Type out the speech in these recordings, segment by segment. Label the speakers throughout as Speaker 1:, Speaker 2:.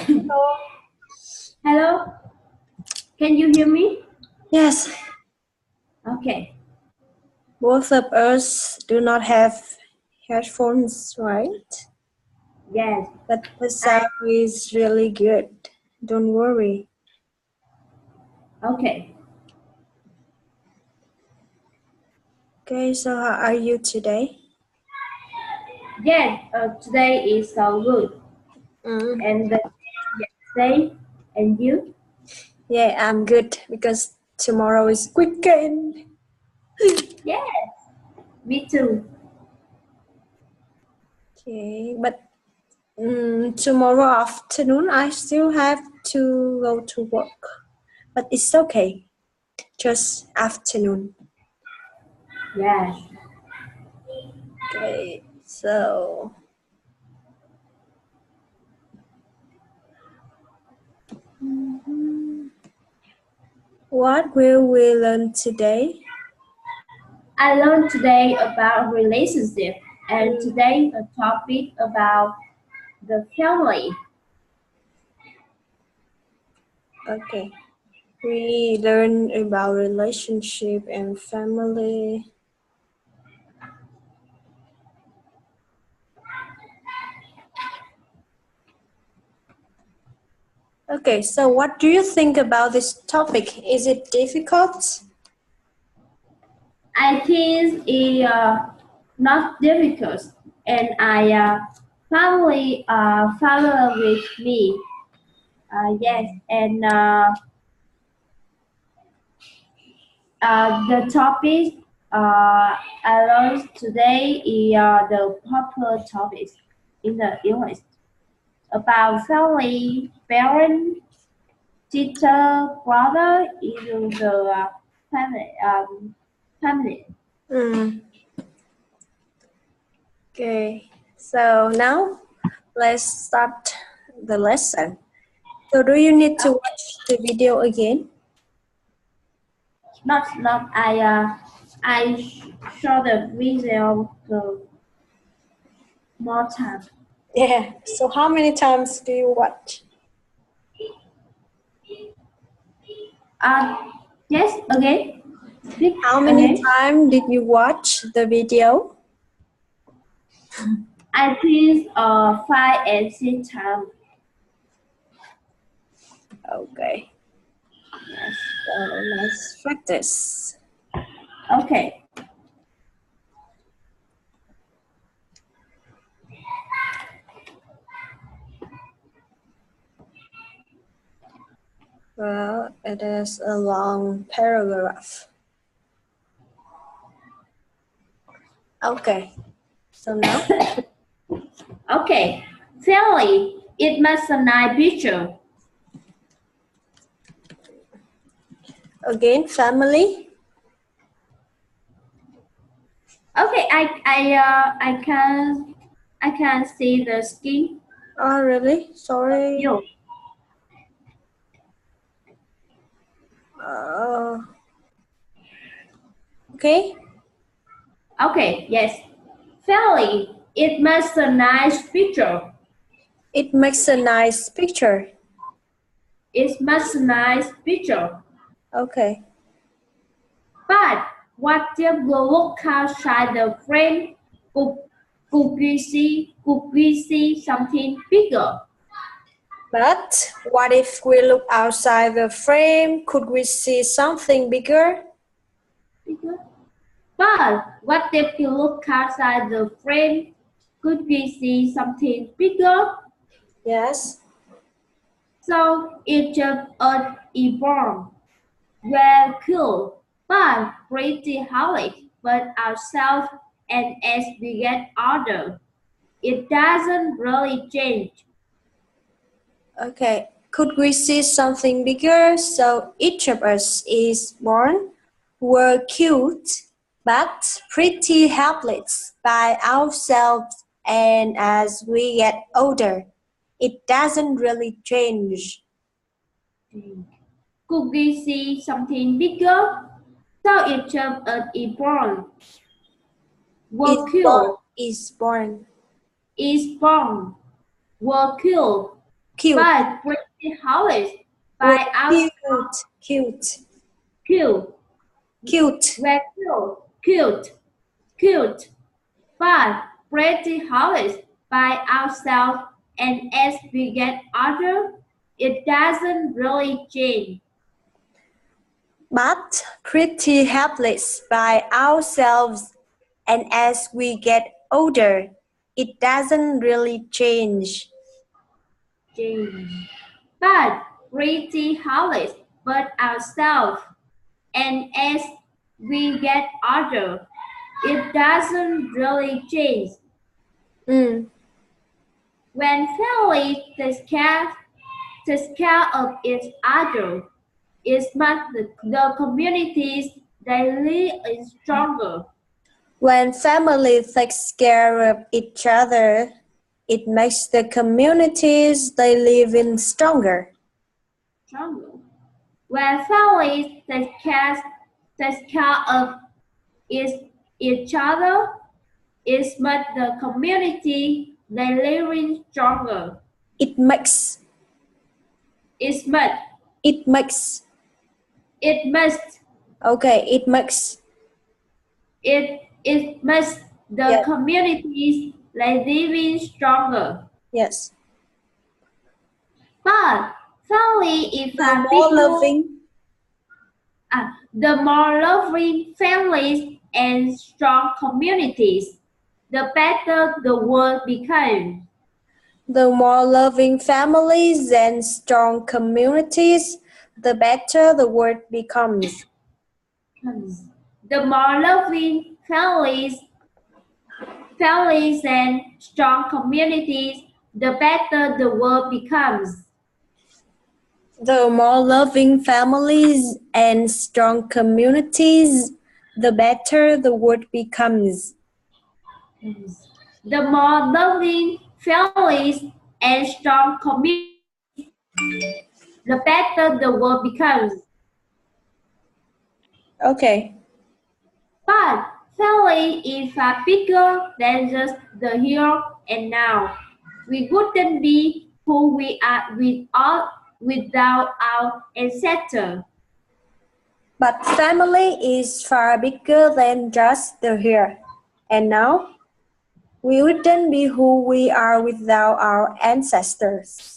Speaker 1: Hello.
Speaker 2: Hello, can you hear me?
Speaker 1: Yes,
Speaker 2: Okay.
Speaker 1: both of us do not have headphones, right?
Speaker 2: Yes.
Speaker 1: But the
Speaker 2: I
Speaker 1: sound is really good. Don't worry.
Speaker 2: okay.
Speaker 1: Okay, so how are you today?
Speaker 2: Yes. Today is so good,
Speaker 1: Mm.
Speaker 2: and yesterday, and you?
Speaker 1: Yeah, I'm good because tomorrow is weekend.
Speaker 2: Yes. Me too.
Speaker 1: Okay, but tomorrow afternoon I still have to go to work. But it's okay, just afternoon.
Speaker 2: Yes.
Speaker 1: Okay, so what will we learn today?
Speaker 2: I learned today about relationship, and
Speaker 1: Mm,
Speaker 2: today a topic about the family.
Speaker 1: okay. We learn about relationship and family. Okay, so what do you think about this topic? Is it difficult?
Speaker 2: I think it's not difficult, and I family follow with me. Yes, and the topic I learned today is the popular topics in the English about family, parent, teacher, brother, in the family. Family.
Speaker 1: Mm, okay, so now let's start the lesson. So do you need to watch the video again?
Speaker 2: Not saw the video the more time.
Speaker 1: Yeah, so how many times do you watch?
Speaker 2: Uh, yes, again. Speak
Speaker 1: How many
Speaker 2: again.
Speaker 1: times did you watch the video?
Speaker 2: I think 5 and 6 times.
Speaker 1: Okay, so let's practice.
Speaker 2: Okay.
Speaker 1: Well, it is a long paragraph. Okay, so now
Speaker 2: Okay. Family. It must a nice picture.
Speaker 1: again, family.
Speaker 2: Okay, I can see the skin
Speaker 1: Oh, really?
Speaker 2: of
Speaker 1: Sorry.
Speaker 2: you.
Speaker 1: Uh, okay,
Speaker 2: Okay, yes. Family. It must a nice picture.
Speaker 1: it makes a nice picture.
Speaker 2: It must a nice picture.
Speaker 1: Okay,
Speaker 2: But what if we look outside the frame? Could, could we see something bigger?
Speaker 1: but what if we look outside the frame? Could we see something bigger?
Speaker 2: Bigger? But what if we look outside the frame? Could we see something bigger?
Speaker 1: Yes.
Speaker 2: So it's just an evolved, we're cool, but pretty holic, but ourselves, and as we get older, it doesn't really change.
Speaker 1: Okay, could we see something bigger? So each of us is born, we're cute, but pretty helpless by ourselves, and as we get older, it doesn't really change.
Speaker 2: Could we see something bigger? So it's just an evolved,
Speaker 1: Is
Speaker 2: we're
Speaker 1: born
Speaker 2: cool,
Speaker 1: is born.
Speaker 2: is born, we're cool.
Speaker 1: Cute.
Speaker 2: But pretty howlies
Speaker 1: Word
Speaker 2: by our
Speaker 1: cute.
Speaker 2: cute.
Speaker 1: Cute.
Speaker 2: We're cute. But pretty howlies by ourselves, and as we get older, it doesn't really change.
Speaker 1: But pretty helpless by ourselves, and as we get older, it doesn't really change.
Speaker 2: But pretty howlies but ourselves, and as we get older, it doesn't really change.
Speaker 1: Mm.
Speaker 2: When families take care of each other, it makes the communities they live in stronger.
Speaker 1: When family takes care of each other, it makes the communities they live in stronger.
Speaker 2: When families take care of each other, it makes the community they live in stronger.
Speaker 1: It makes.
Speaker 2: It makes.
Speaker 1: It makes.
Speaker 2: It must.
Speaker 1: Okay, it makes.
Speaker 2: It makes the
Speaker 1: Yes.
Speaker 2: communities they live in stronger.
Speaker 1: Yes.
Speaker 2: But family is
Speaker 1: The more loving.
Speaker 2: The more loving families and strong communities, the better the world becomes.
Speaker 1: The more loving families and strong communities, the better the world becomes.
Speaker 2: The more loving families and strong communities, the better the world becomes.
Speaker 1: The more loving families and strong communities, the better the world becomes.
Speaker 2: The more loving families and strong communities, the better the world becomes.
Speaker 1: Okay.
Speaker 2: But family is far bigger than just the here and now. We wouldn't be who we are without our ancestors.
Speaker 1: But family is far bigger than just the here and now. We wouldn't be who we are without our ancestors.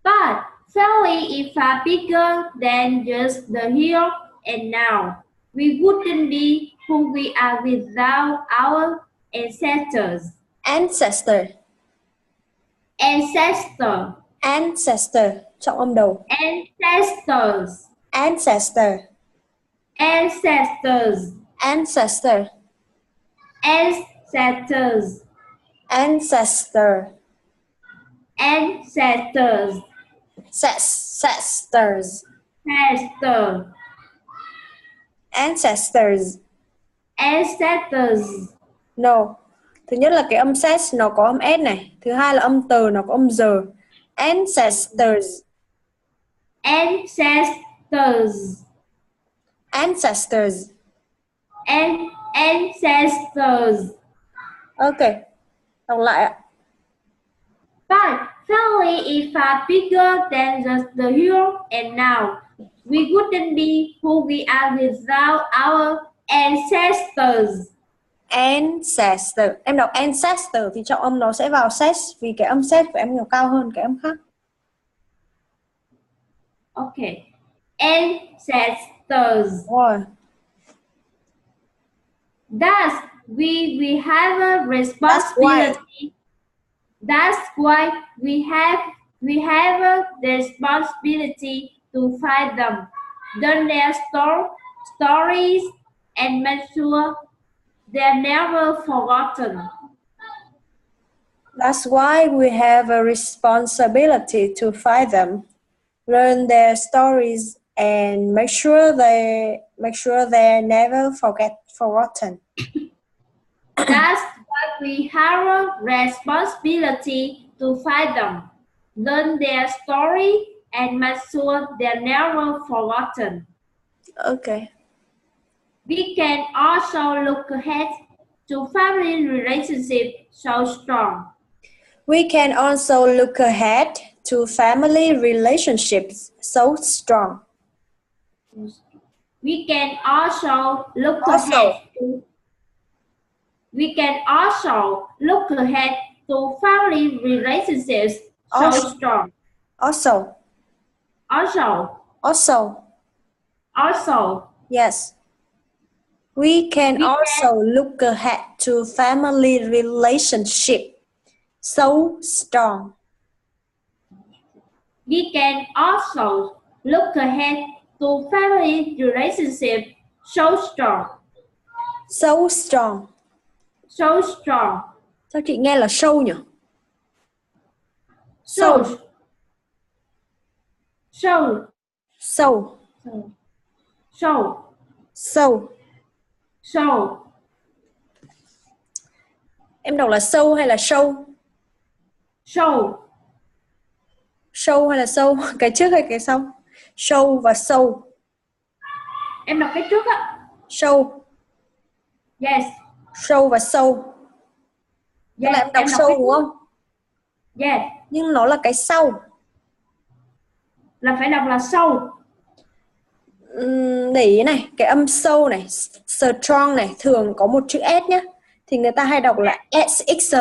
Speaker 2: But family is far bigger than just the here and now. We wouldn't be who we are without our ancestors.
Speaker 1: Ancestor. Trọng âm đầu.
Speaker 2: Ancestors.
Speaker 1: Ancestor.
Speaker 2: Ancestors.
Speaker 1: Ancestor.
Speaker 2: Ancestors.
Speaker 1: Ancestor.
Speaker 2: Ancestors.
Speaker 1: Ancestors.
Speaker 2: Ancestor.
Speaker 1: Ancestors.
Speaker 2: Ancestors.
Speaker 1: No. Thứ nhất là cái âm ses nó có âm s này. Thứ hai là âm tờ nó có âm giờ. Ancestors.
Speaker 2: Ancestors.
Speaker 1: Ancestors.
Speaker 2: Ancestors.
Speaker 1: Ok. Đọc lại ạ.
Speaker 2: But family is far bigger than just the here and now. We wouldn't be who we are without our ancestors.
Speaker 1: Ancestor. Em đọc ancestor thì trọng âm nó sẽ vào ses vì cái âm ses của em nó cao hơn cái âm khác.
Speaker 2: Okay. Ancestors.
Speaker 1: Rồi.
Speaker 2: Thus, we have a responsibility. That's why we have a responsibility to find them, learn their stories, and make sure they're never forgotten.
Speaker 1: That's why we have a responsibility to find them, learn their stories, and make sure they're never forgotten.
Speaker 2: That's why we have a responsibility to find them, learn their story, and make sure they're never forgotten.
Speaker 1: Okay.
Speaker 2: We can also look ahead. to family relationships so strong.
Speaker 1: We can also look ahead to family relationships so strong.
Speaker 2: We can also look
Speaker 1: Also,
Speaker 2: ahead to We can also look ahead to family relationships so
Speaker 1: also,
Speaker 2: strong.
Speaker 1: also,
Speaker 2: Also,
Speaker 1: also,
Speaker 2: also,
Speaker 1: yes. We can
Speaker 2: we
Speaker 1: also look ahead to family relationship so strong.
Speaker 2: we can also look ahead to family relationships so strong.
Speaker 1: So strong.
Speaker 2: So strong.
Speaker 1: Sao chị nghe là sâu nhỉ? Sâu.
Speaker 2: So so
Speaker 1: Sâu.
Speaker 2: so
Speaker 1: Sâu.
Speaker 2: so
Speaker 1: Em đọc là sâu hay là sâu?
Speaker 2: so
Speaker 1: Sâu hay là sâu? Cái trước hay cái sau? Sâu và sâu.
Speaker 2: Em đọc cái trước á.
Speaker 1: Sâu.
Speaker 2: Yes.
Speaker 1: Sâu và sâu. Tức là
Speaker 2: Yes,
Speaker 1: em đọc
Speaker 2: em đọc
Speaker 1: sâu
Speaker 2: cái
Speaker 1: đúng
Speaker 2: trước.
Speaker 1: không?
Speaker 2: Yes.
Speaker 1: Nhưng nó là cái sau.
Speaker 2: Là phải đọc là sâu.
Speaker 1: Để ý này, cái âm sâu này, strong này thường có một chữ S nhé. Thì người ta hay đọc là SX.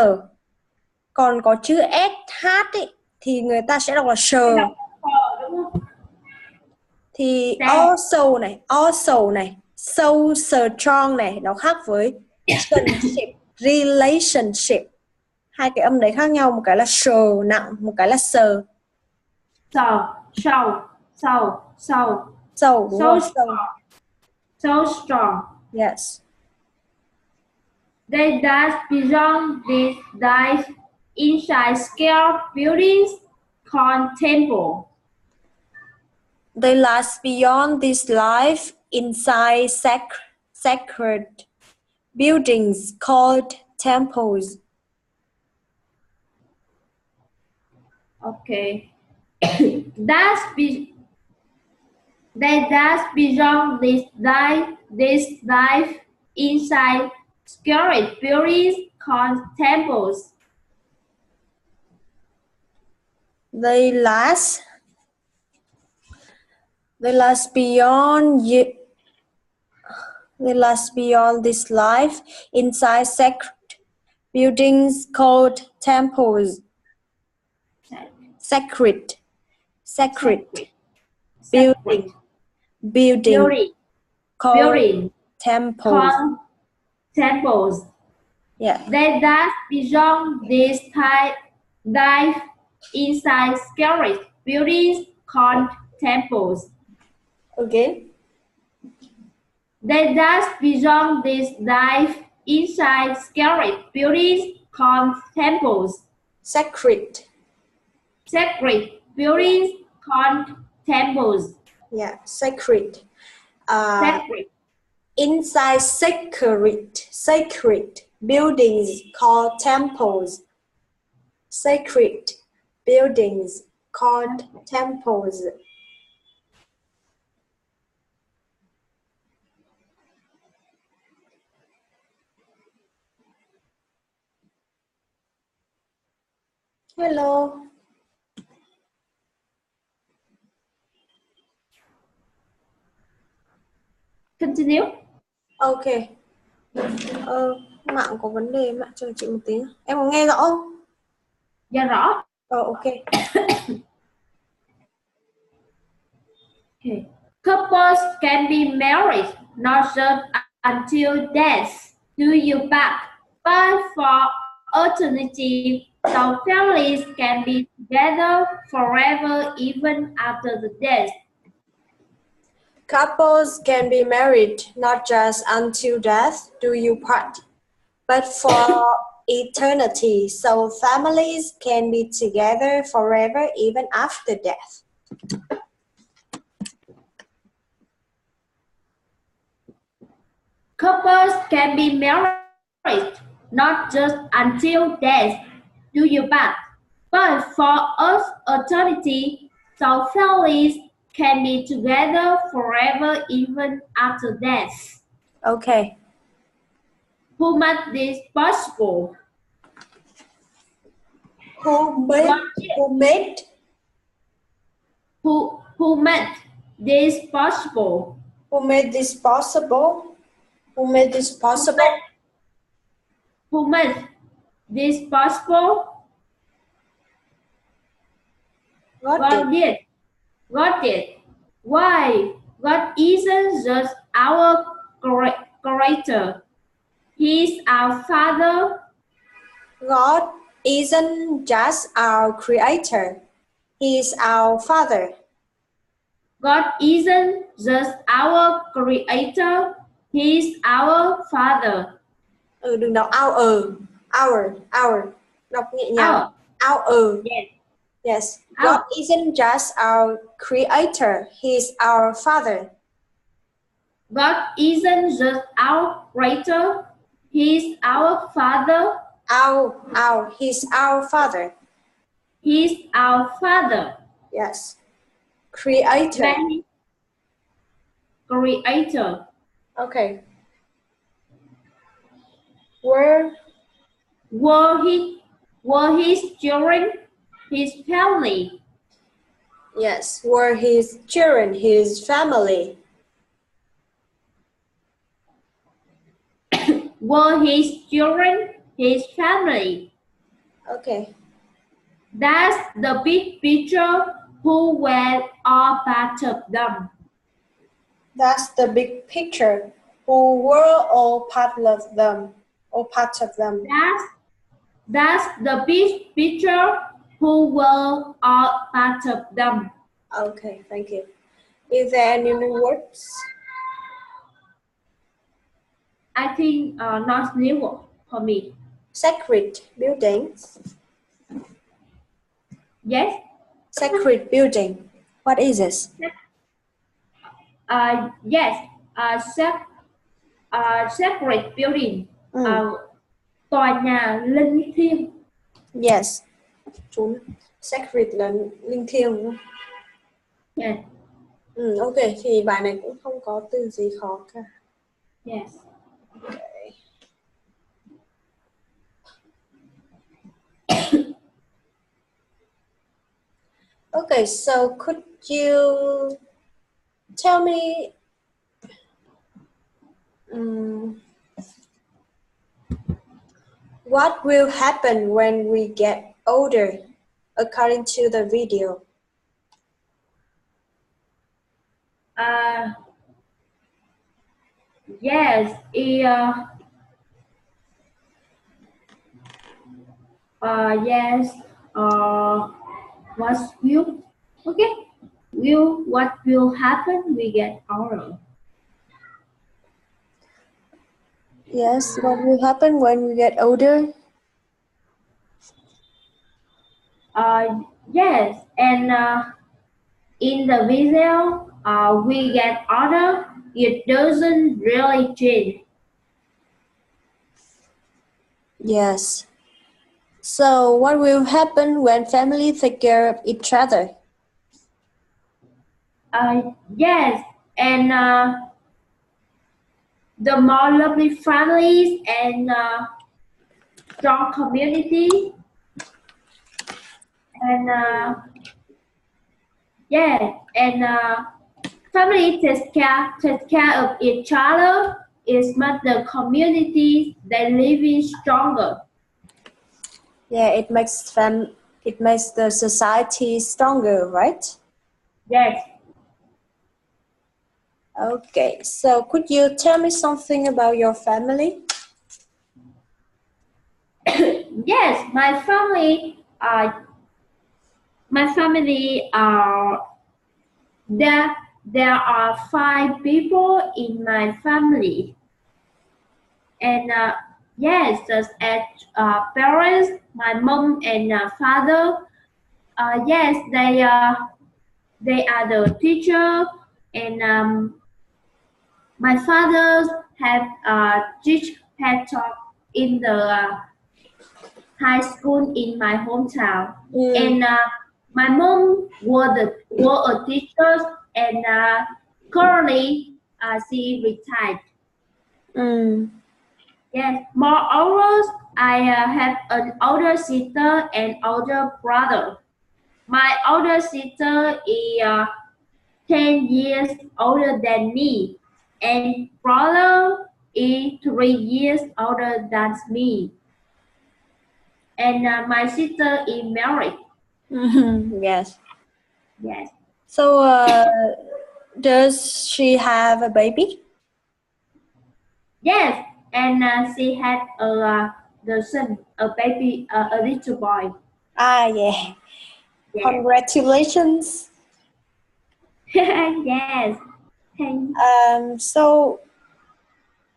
Speaker 1: Còn có chữ SH ấy, thì người ta sẽ đọc là sờ.
Speaker 2: Đúng không?
Speaker 1: Thì also này, so strong này, nó khác với relationship. Hai cái âm đấy khác nhau, một cái là sờ nặng, một cái là sờ.
Speaker 2: So
Speaker 1: Đúng rồi,
Speaker 2: so strong.
Speaker 1: Yes.
Speaker 2: They dash beyond these dive inside scale buildings called temple.
Speaker 1: They last beyond this life inside sacred buildings called temples.
Speaker 2: Okay. They dash beyond this dive inside scale buildings called temples.
Speaker 1: They last beyond this life inside sacred buildings called temples. Sacred building called
Speaker 2: temples.
Speaker 1: Yeah.
Speaker 2: They dash beyond this dive inside scary buildings called temples.
Speaker 1: Okay.
Speaker 2: They dash beyond this dive inside scary buildings called temples.
Speaker 1: Sacred
Speaker 2: buildings called temples.
Speaker 1: Yeah, sacred.
Speaker 2: Sacred.
Speaker 1: Inside sacred buildings called temples. Sacred buildings called temples. Hello.
Speaker 2: Continue.
Speaker 1: Ok. Mạng có vấn đề, mạng cho chị một tí. Em có nghe rõ không?
Speaker 2: Dạ rõ.
Speaker 1: Ok.
Speaker 2: Okay. Couples can be married not just until death do you back, but for eternity, so families can be together forever even after the death.
Speaker 1: Couples can be married not just until death do you part, but for eternity, so families can be together forever even after death.
Speaker 2: Couples can be married not just until death do you part, but for us eternity, so families can be together forever even after death.
Speaker 1: Okay.
Speaker 2: Who made this possible?
Speaker 1: Who made
Speaker 2: God
Speaker 1: who made
Speaker 2: who made this possible?
Speaker 1: who made this possible? Who made this
Speaker 2: Who
Speaker 1: possible?
Speaker 2: made, who made this possible?
Speaker 1: God did.
Speaker 2: God did. God did. Why? God isn't just our creator. He's our Father.
Speaker 1: God isn't just our creator. He is our Father.
Speaker 2: God isn't just our creator. He's our Father.
Speaker 1: Đừng đọc our. Đọc nhẹ nhàng. Our.
Speaker 2: Yes.
Speaker 1: Yes. God isn't just our creator. He is our Father.
Speaker 2: God isn't just our creator. He's our Father.
Speaker 1: He's our Father.
Speaker 2: He's our Father.
Speaker 1: Yes. Creator.
Speaker 2: Creator.
Speaker 1: Okay. Were
Speaker 2: his children his family?
Speaker 1: Yes. Were his children his family?
Speaker 2: Were his children his family?
Speaker 1: Okay.
Speaker 2: That's the big picture. Who were all part of them?
Speaker 1: That's the big picture. Who were all part of them? All part of them.
Speaker 2: That's the big picture. Who were all part of them?
Speaker 1: Okay, thank you. Is there any new words?
Speaker 2: I think not new for me.
Speaker 1: Sacred buildings.
Speaker 2: Yes.
Speaker 1: Sacred building. What is this?
Speaker 2: Yes. Sacred building. Tòa nhà linh thiêng.
Speaker 1: Yes. Sacred là linh thiêng đúng không?
Speaker 2: Yes.
Speaker 1: Ok, thì bài này cũng không có từ gì khó cả.
Speaker 2: Yes.
Speaker 1: Okay, so could you tell me what will happen when we get older according to the video?
Speaker 2: Yes. Yes. What will happen? We get older.
Speaker 1: Yes, what will happen when we get older?
Speaker 2: Yes, and in the video, we get older. It doesn't really change.
Speaker 1: Yes. So what will happen when families take care of each other?
Speaker 2: Yes, and the more lovely families and strong community, and family take care of each other. It makes the community they live in stronger.
Speaker 1: Yeah, it makes the society stronger, right?
Speaker 2: Yes.
Speaker 1: Okay, so could you tell me something about your family?
Speaker 2: Yes, my family there are 5 people in my family, and yes, just as parents, my mom and father. Yes, they are the teacher, and my father had taught in the high school in my hometown, and my mom were a teacher, and currently she retired. Yes. Moreover, I have an older sister and older brother. My older sister is 10 years older than me, and brother is 3 years older than me. And my sister is married.
Speaker 1: Yes.
Speaker 2: Yes.
Speaker 1: So, does she have a baby?
Speaker 2: Yes, and she had the son, a baby, a little boy.
Speaker 1: Ah, yeah.
Speaker 2: Yes.
Speaker 1: Congratulations.
Speaker 2: Yes. Thank.
Speaker 1: So,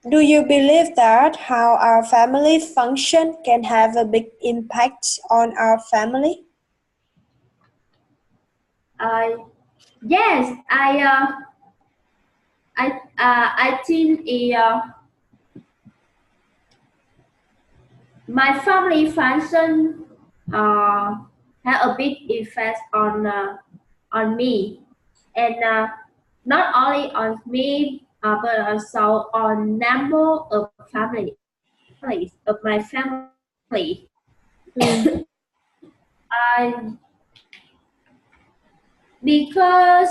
Speaker 1: do you believe that how our family function can have a big impact on our family?
Speaker 2: Uh, yes, I think my family function uh, had a big effect on me, and not only on me, but also on number of families of my family.
Speaker 1: Mm.
Speaker 2: I because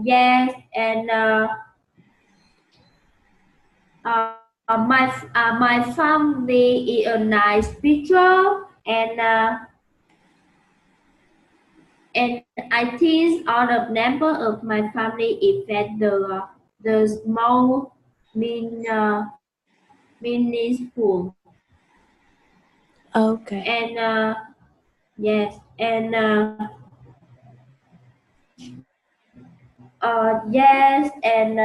Speaker 2: yes, and my family is a nice picture, and I think all the member of my family affect the small meaningful,
Speaker 1: Okay.
Speaker 2: and yes, and yes, and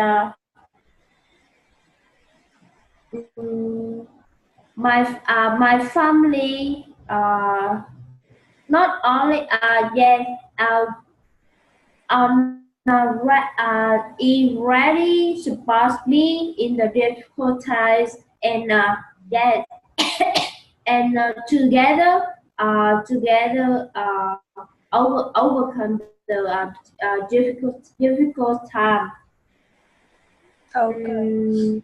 Speaker 2: mm, my family not only yes it really supports me in the difficult times, and yes, and together overcome the difficult time.
Speaker 1: Okay.
Speaker 2: Mm,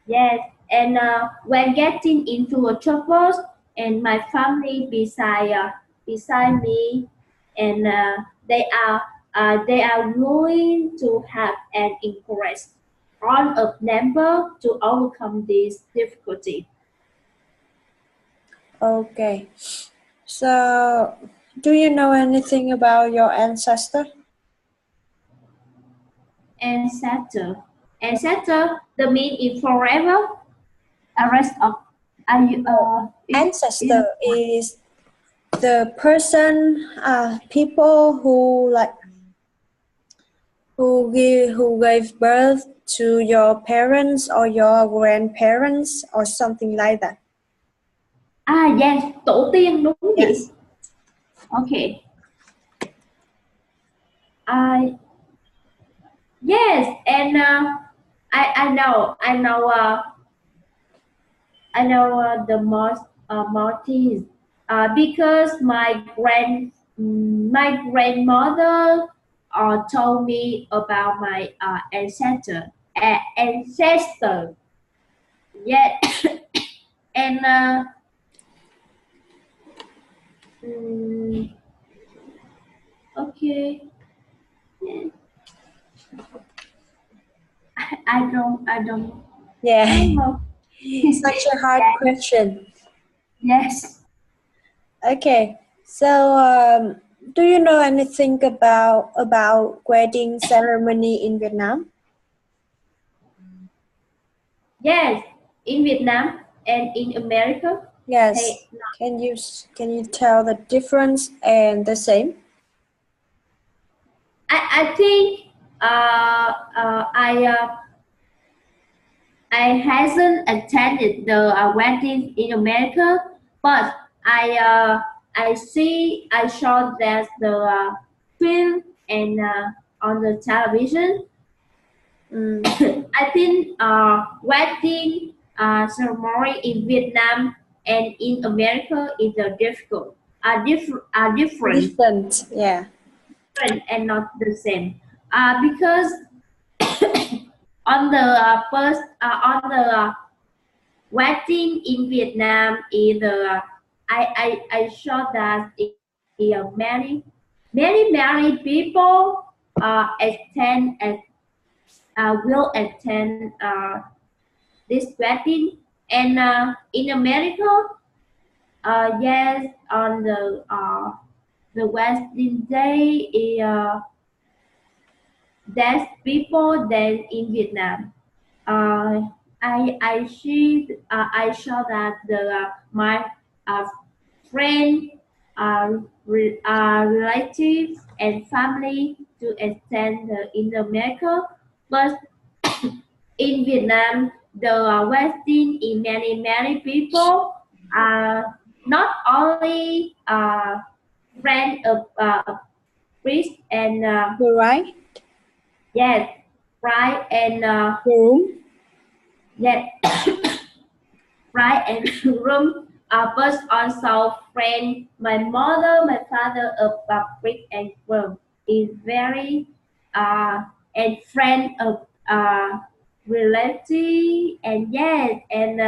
Speaker 2: yes, and when getting into a trouble, and my family beside me, and they are willing to help and encourage all of member to overcome this difficulty.
Speaker 1: Okay. So, do you know anything about your ancestor?
Speaker 2: Ancestor, the mean is forever. A rest of are you
Speaker 1: No.
Speaker 2: is
Speaker 1: Ancestor is the person, people who like who gave birth to your parents or your grandparents or something like that.
Speaker 2: yes, tổ tiên đúng không chị?
Speaker 1: Yes.
Speaker 2: Okay. I yes, and I know the most Maltese because my grandmother told me about my ancestor. Yeah, and mm, okay. Yeah. I
Speaker 1: Yeah.
Speaker 2: don't know.
Speaker 1: Such a hard
Speaker 2: Yeah.
Speaker 1: question.
Speaker 2: Yes.
Speaker 1: Okay. So, do you know anything about wedding ceremony in Vietnam?
Speaker 2: Yes. In Vietnam and in America.
Speaker 1: Yes.
Speaker 2: Hey,
Speaker 1: Can you tell the difference and the same?
Speaker 2: I think uh, uh, I uh, I hasn't attended the wedding in America, but I saw that the film and on the television.
Speaker 1: Mm.
Speaker 2: I think wedding ceremony in Vietnam and in America is different
Speaker 1: Different. Yeah.
Speaker 2: and not the same. Because on the first on the wedding in Vietnam is I saw that many people attend and will attend this wedding, and in America, yes, on the wedding day, there's people than in Vietnam. Uh, I saw that my uh, friend, relatives and family to attend in America, but in Vietnam the wedding in many people not only friend of priest and
Speaker 1: The right,
Speaker 2: yes, bride and
Speaker 1: the room.
Speaker 2: yes, bride and groom, but also friend. My mother, my father of priest and groom is very and friend of relative, and yes, and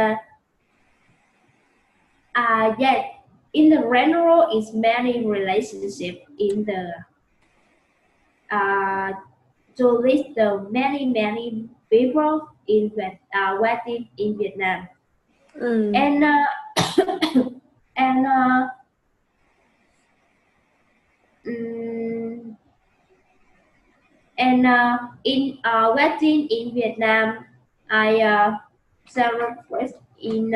Speaker 2: yes, in the general is many relationship in the uh, to list the many people in wedding in Vietnam,
Speaker 1: Mm.
Speaker 2: and and mm, and in wedding in Vietnam, I celebrate in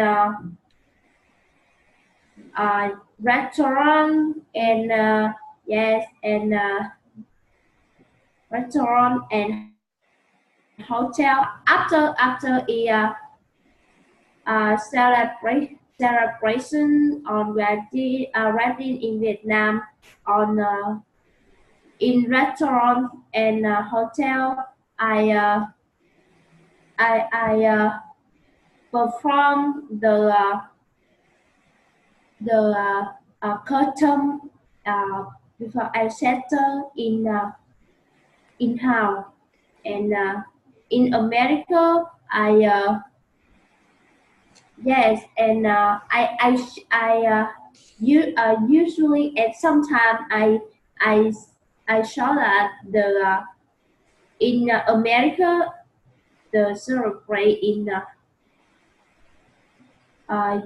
Speaker 2: restaurant and yes, and restaurant and hotel after celebration on wedding in Vietnam on in restaurant and hotel. I uh, I perform the curtain before I settle in house, and in America I yes, and usually at some time I I saw that the in America the celebrate in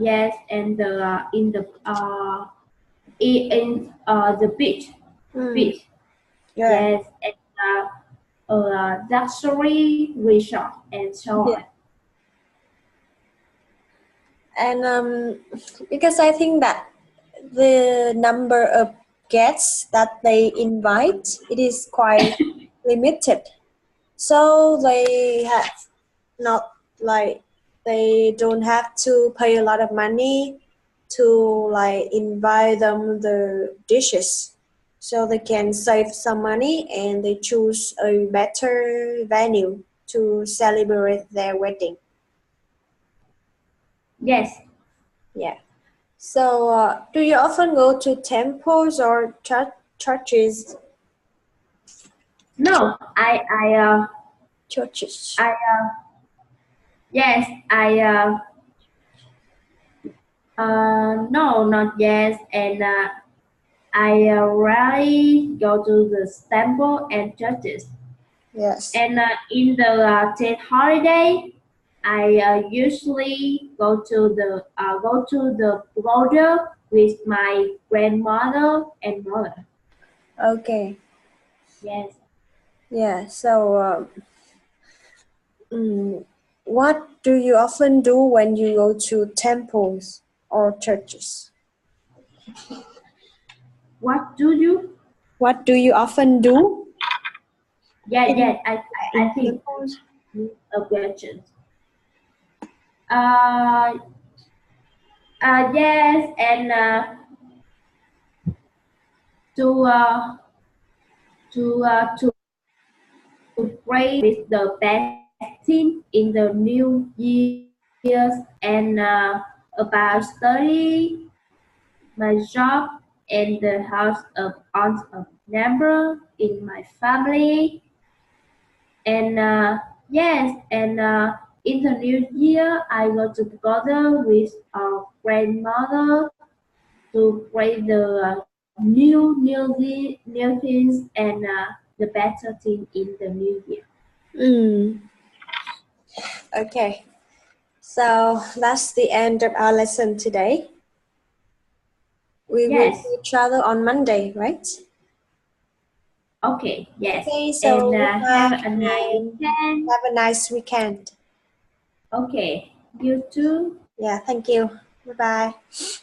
Speaker 2: yes, and the in the the
Speaker 1: Mm.
Speaker 2: beach,
Speaker 1: Yeah.
Speaker 2: yes, and luxury resort and so
Speaker 1: Yeah.
Speaker 2: on.
Speaker 1: And because I think that the number of guests that they invite, it is quite limited. So they have not, like, they don't have to pay a lot of money to like invite them the dishes. So they can save some money and they choose a better venue to celebrate their wedding.
Speaker 2: Yes,
Speaker 1: Yeah. So, do you often go to temples or churches?
Speaker 2: no,
Speaker 1: Churches.
Speaker 2: I yes, no, not yet, and I rarely go to the temple and churches.
Speaker 1: Yes.
Speaker 2: And in the 10th holiday, I usually go to the border with my grandmother and mother.
Speaker 1: Okay.
Speaker 2: Yes.
Speaker 1: Yeah. So, what do you often do when you go to temples or churches?
Speaker 2: What do you?
Speaker 1: What do you often do
Speaker 2: Yeah,
Speaker 1: in
Speaker 2: yeah. I
Speaker 1: in
Speaker 2: think
Speaker 1: temples?
Speaker 2: a question. Uh, yes, and to to pray with the blessing in the new years, and about study, my job, and the house of aunt of neighbor in my family, and yes, and in the new year, I go together with our grandmother to pray the new things and the better thing in the new year.
Speaker 1: Mm. Okay. So that's the end of our lesson today. We will
Speaker 2: Yes.
Speaker 1: see each other on Monday, right?
Speaker 2: Okay. Yes.
Speaker 1: Okay,
Speaker 2: And
Speaker 1: so
Speaker 2: have
Speaker 1: goodbye
Speaker 2: a nice
Speaker 1: and
Speaker 2: weekend.
Speaker 1: have a nice weekend.
Speaker 2: Okay. You too.
Speaker 1: Yeah, thank you. Bye bye.